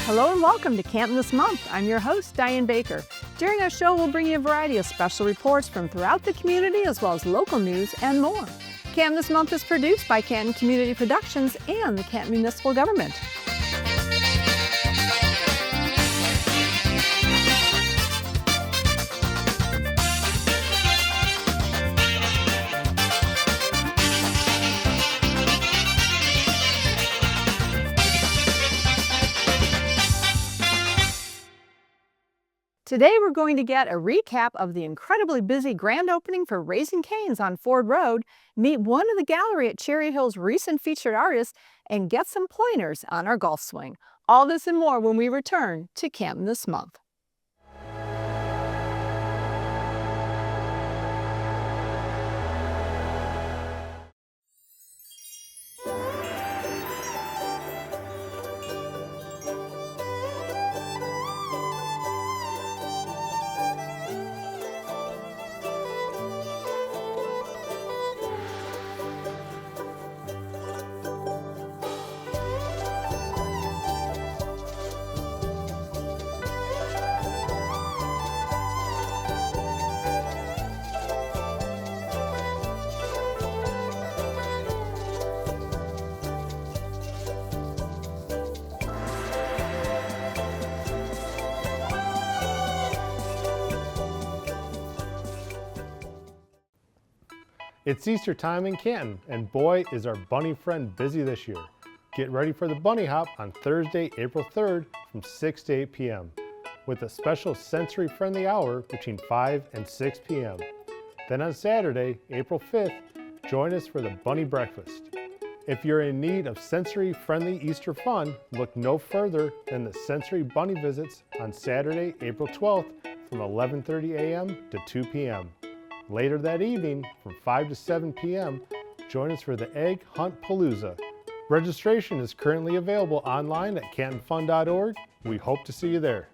Hello and welcome to Canton This Month. I'm your host, Diane Baker. During our show, we'll bring you a variety of special reports from throughout the community as well as local news and more. Canton This Month is produced by Canton Community Productions and the Canton Municipal Government. Today we're going to get a recap of the incredibly busy grand opening for Raising Cane's on Ford Road, meet one of the gallery at Cherry Hill's recent featured artists, and get some pointers on our golf swing. All this and more when we return to Canton This Month. It's Easter time in Canton, and boy is our bunny friend busy this year. Get ready for the bunny hop on Thursday, April 3rd from 6 to 8 p.m. with a special sensory-friendly hour between 5 and 6 p.m. Then on Saturday, April 5th, join us for the bunny breakfast. If you're in need of sensory-friendly Easter fun, look no further than the sensory bunny visits on Saturday, April 12th from 11:30 a.m. to 2 p.m. Later that evening, from 5 to 7 p.m., join us for the Egg Hunt Palooza. Registration is currently available online at cantonfun.org. We hope to see you there.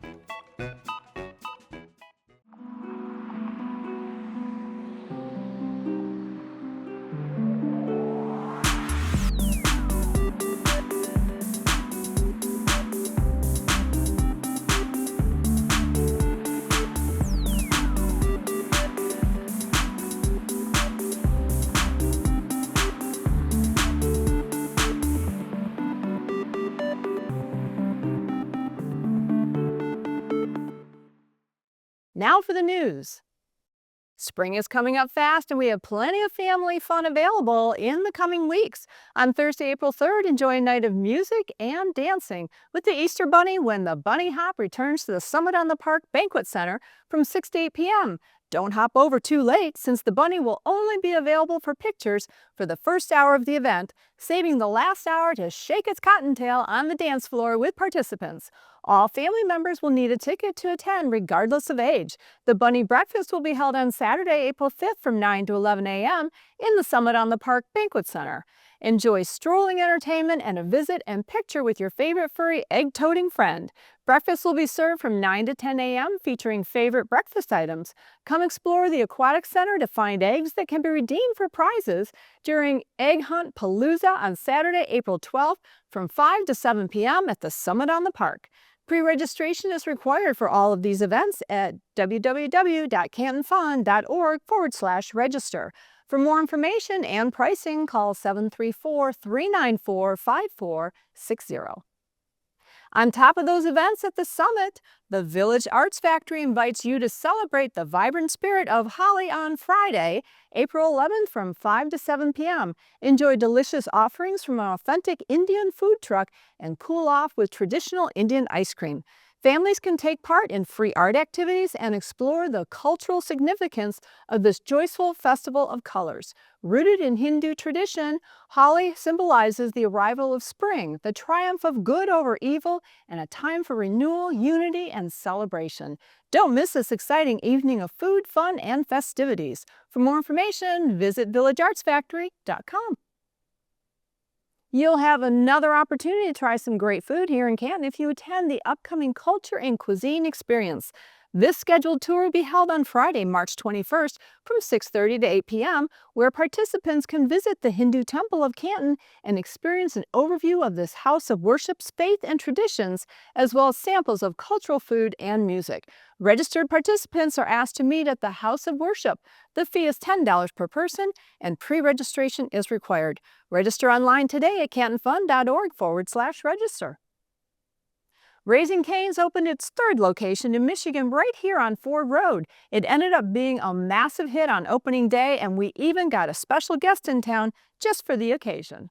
Now for the news. Spring is coming up fast and we have plenty of family fun available in the coming weeks. On Thursday, April 3rd, enjoy a night of music and dancing with the Easter Bunny when the Bunny Hop returns to the Summit on the Park Banquet Center from 6 to 8 p.m. Don't hop over too late since the bunny will only be available for pictures for the first hour of the event, saving the last hour to shake its cottontail on the dance floor with participants. All family members will need a ticket to attend regardless of age. The bunny breakfast will be held on Saturday, April 5th from 9 to 11 a.m. in the Summit on the Park Banquet Center. Enjoy strolling entertainment and a visit and picture with your favorite furry egg-toting friend. Breakfast will be served from 9 to 10 a.m. featuring favorite breakfast items. Come explore the Aquatic Center to find eggs that can be redeemed for prizes during Egg Hunt Palooza on Saturday, April 12th from 5 to 7 p.m. at the Summit on the Park. Pre-registration is required for all of these events at www.cantonfun.org/register. For more information and pricing, call 734-394-5460. On top of those events at the Summit, the Village Arts Factory invites you to celebrate the vibrant spirit of Holi on Friday, April 11th from 5 to 7 p.m. Enjoy delicious offerings from an authentic Indian food truck and cool off with traditional Indian ice cream. Families can take part in free art activities and explore the cultural significance of this joyful festival of colors. Rooted in Hindu tradition, Holi symbolizes the arrival of spring, the triumph of good over evil, and a time for renewal, unity, and celebration. Don't miss this exciting evening of food, fun, and festivities. For more information, visit villageartsfactory.com. You'll have another opportunity to try some great food here in Canton if you attend the upcoming Culture and Cuisine Experience. This scheduled tour will be held on Friday, March 21st from 6:30 to 8 p.m., where participants can visit the Hindu Temple of Canton and experience an overview of this house of worship's faith and traditions, as well as samples of cultural food and music. Registered participants are asked to meet at the house of worship. The fee is $10 per person, and pre-registration is required. Register online today at cantonfund.org/register. Raising Cane's opened its third location in Michigan right here on Ford Road. It ended up being a massive hit on opening day, and we even got a special guest in town just for the occasion.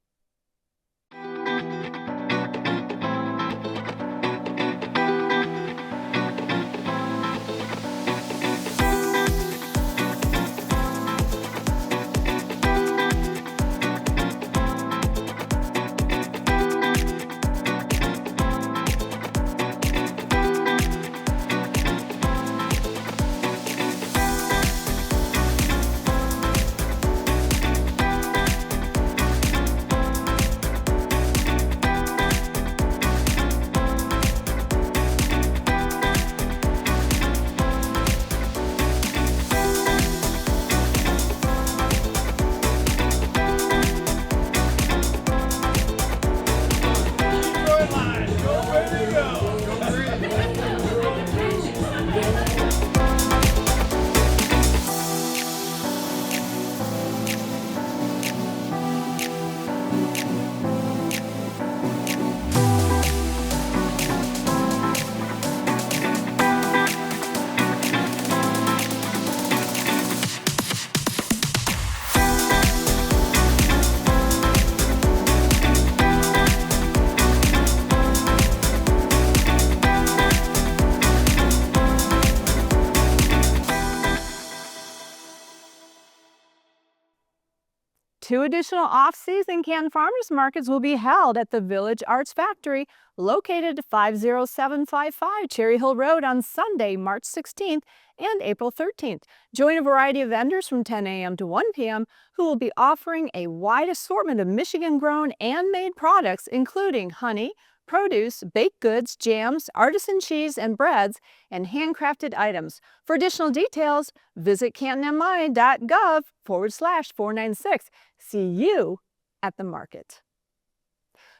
Two additional off-season Canton Farmers Markets will be held at the Village Arts Factory, located at 50755 Cherry Hill Road on Sunday, March 16th and April 13th. Join a variety of vendors from 10 a.m. to 1 p.m. who will be offering a wide assortment of Michigan-grown and made products, including honey, produce, baked goods, jams, artisan cheese and breads, and handcrafted items. For additional details, visit cantonmi.gov/496. See you at the market.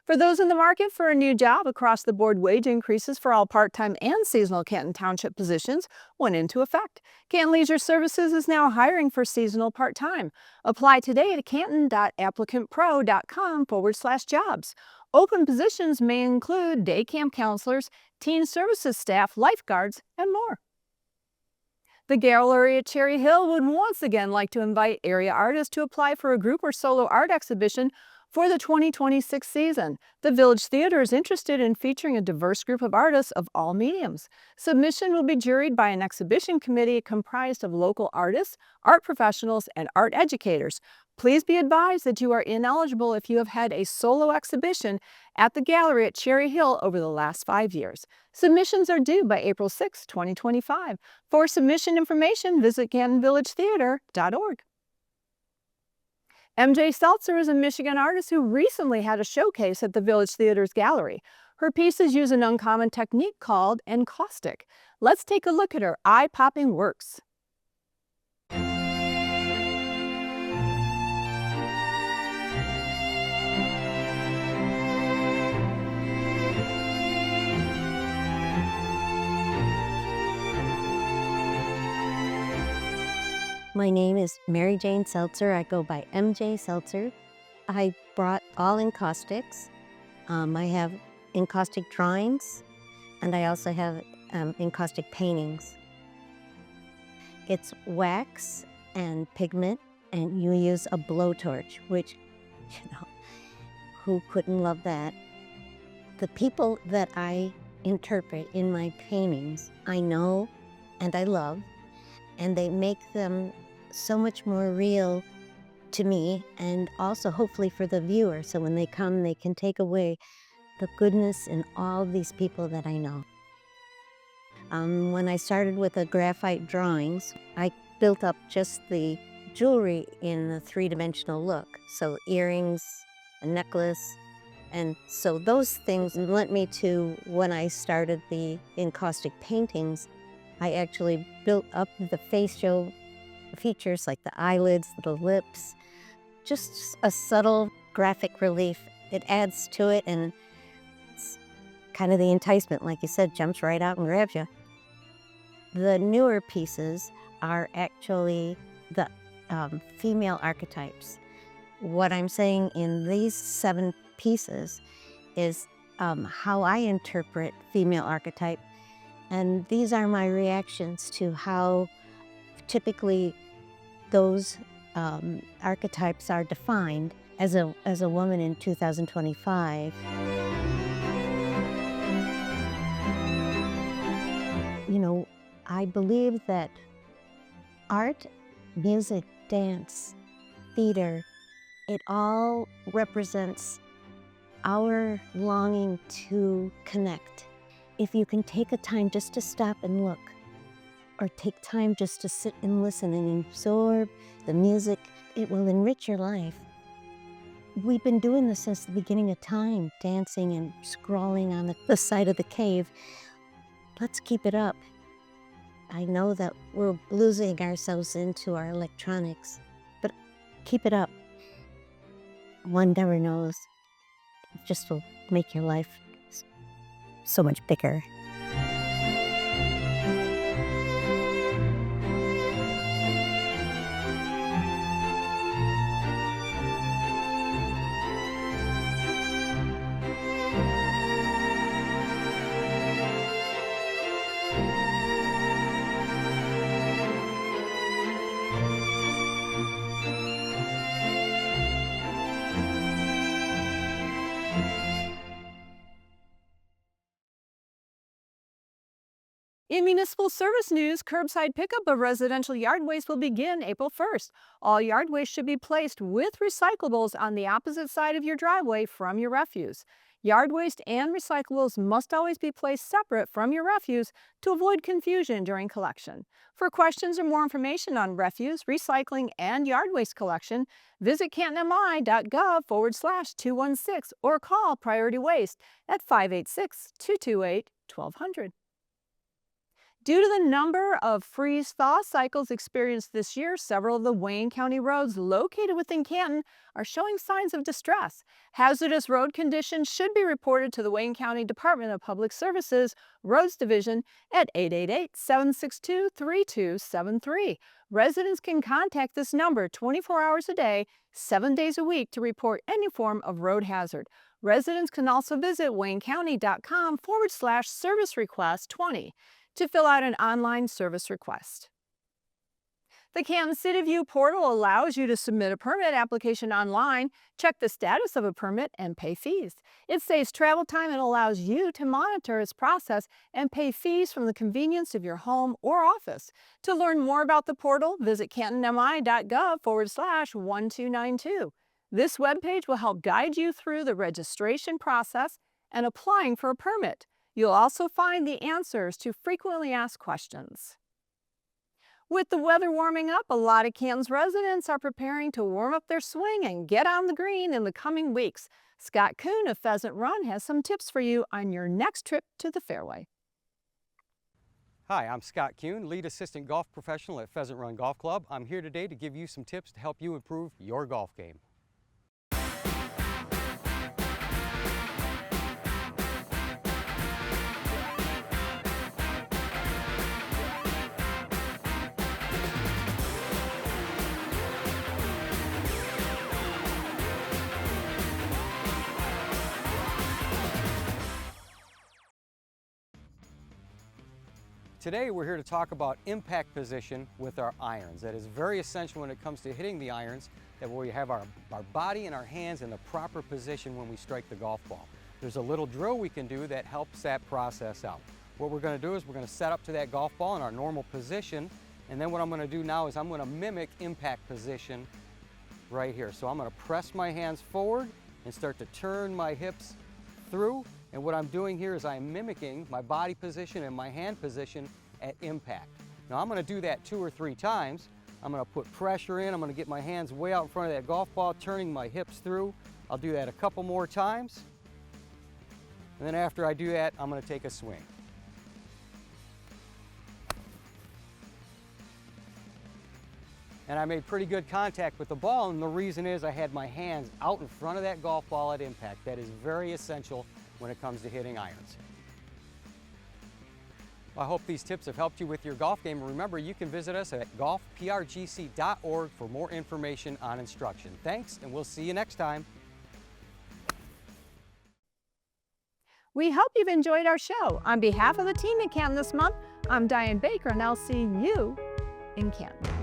For those in the market for a new job, across-the-board wage increases for all part-time and seasonal Canton Township positions went into effect. Canton Leisure Services is now hiring for seasonal part-time. Apply today at canton.applicantpro.com/jobs. Open positions may include day camp counselors, teen services staff, lifeguards, and more. The gallery at Cherry Hill would once again like to invite area artists to apply for a group or solo art exhibition for the 2026 season. The Village Theater is interested in featuring a diverse group of artists of all mediums. Submission will be juried by an exhibition committee comprised of local artists, art professionals, and art educators. Please be advised that you are ineligible if you have had a solo exhibition at the gallery at Cherry Hill over the last 5 years. Submissions are due by April 6, 2025. For submission information, visit cantonvillagetheater.org. MJ Seltzer is a Michigan artist who recently had a showcase at the Village Theater's gallery. Her pieces use an uncommon technique called encaustic. Let's take a look at her eye-popping works. My name is Mary Jane Seltzer. I go by MJ Seltzer. I brought all encaustics. I have encaustic drawings, and I also have encaustic paintings. It's wax and pigment, and you use a blowtorch, which, who couldn't love that? The people that I interpret in my paintings, I know and I love, and they make them so much more real to me, and also hopefully for the viewer, so when they come they can take away the goodness in all these people that I know. When I started with the graphite drawings, I built up just the jewelry in the three-dimensional look, so earrings, a necklace, and so those things led me to, when I started the encaustic paintings, I actually built up the facial features like the eyelids, the lips, just a subtle graphic relief. It adds to it, and it's kind of the enticement, like you said, jumps right out and grabs you. The newer pieces are actually the female archetypes. What I'm saying in these 7 pieces is how I interpret female archetype, and these are my reactions to how typically those archetypes are defined as a woman in 2025. You know, I believe that art, music, dance, theater, it all represents our longing to connect. If you can take a time just to stop and look, or take time just to sit and listen and absorb the music, it will enrich your life. We've been doing this since the beginning of time, dancing and scrawling on the side of the cave. Let's keep it up. I know that we're losing ourselves into our electronics, but keep it up. One never knows. It just will make your life so much bigger. In municipal service news, curbside pickup of residential yard waste will begin April 1st. All yard waste should be placed with recyclables on the opposite side of your driveway from your refuse. Yard waste and recyclables must always be placed separate from your refuse to avoid confusion during collection. For questions or more information on refuse, recycling, and yard waste collection, visit cantonmi.gov/216 or call Priority Waste at 586-228-1200. Due to the number of freeze-thaw cycles experienced this year, several of the Wayne County roads located within Canton are showing signs of distress. Hazardous road conditions should be reported to the Wayne County Department of Public Services Roads Division at 888-762-3273. Residents can contact this number 24 hours a day, 7 days a week to report any form of road hazard. Residents can also visit waynecounty.com/service-request-20 to fill out an online service request. The Canton City View portal allows you to submit a permit application online, check the status of a permit, and pay fees. It saves travel time and allows you to monitor its process and pay fees from the convenience of your home or office. To learn more about the portal, visit cantonmi.gov/1292. This webpage will help guide you through the registration process and applying for a permit. You'll also find the answers to frequently asked questions. With the weather warming up, a lot of Canton's residents are preparing to warm up their swing and get on the green in the coming weeks. Scott Kuhn of Pheasant Run has some tips for you on your next trip to the fairway. Hi, I'm Scott Kuhn, lead assistant golf professional at Pheasant Run Golf Club. I'm here today to give you some tips to help you improve your golf game. Today we're here to talk about impact position with our irons. That is very essential when it comes to hitting the irons, that we have our body and our hands in the proper position when we strike the golf ball. There's a little drill we can do that helps that process out. What we're going to do is we're going to set up to that golf ball in our normal position, and then what I'm going to do now is I'm going to mimic impact position right here. So I'm going to press my hands forward and start to turn my hips through. And what I'm doing here is I'm mimicking my body position and my hand position at impact. Now I'm going to do that 2 or 3 times. I'm going to put pressure in. I'm going to get my hands way out in front of that golf ball, turning my hips through. I'll do that a couple more times. And then after I do that, I'm going to take a swing. and I made pretty good contact with the ball, and the reason is I had my hands out in front of that golf ball at impact. That is very essential when it comes to hitting irons. I hope these tips have helped you with your golf game. Remember, you can visit us at golfprgc.org for more information on instruction. Thanks, and we'll see you next time. We hope you've enjoyed our show. On behalf of the team in Canton this month, I'm Diane Baker, and I'll see you in Canton.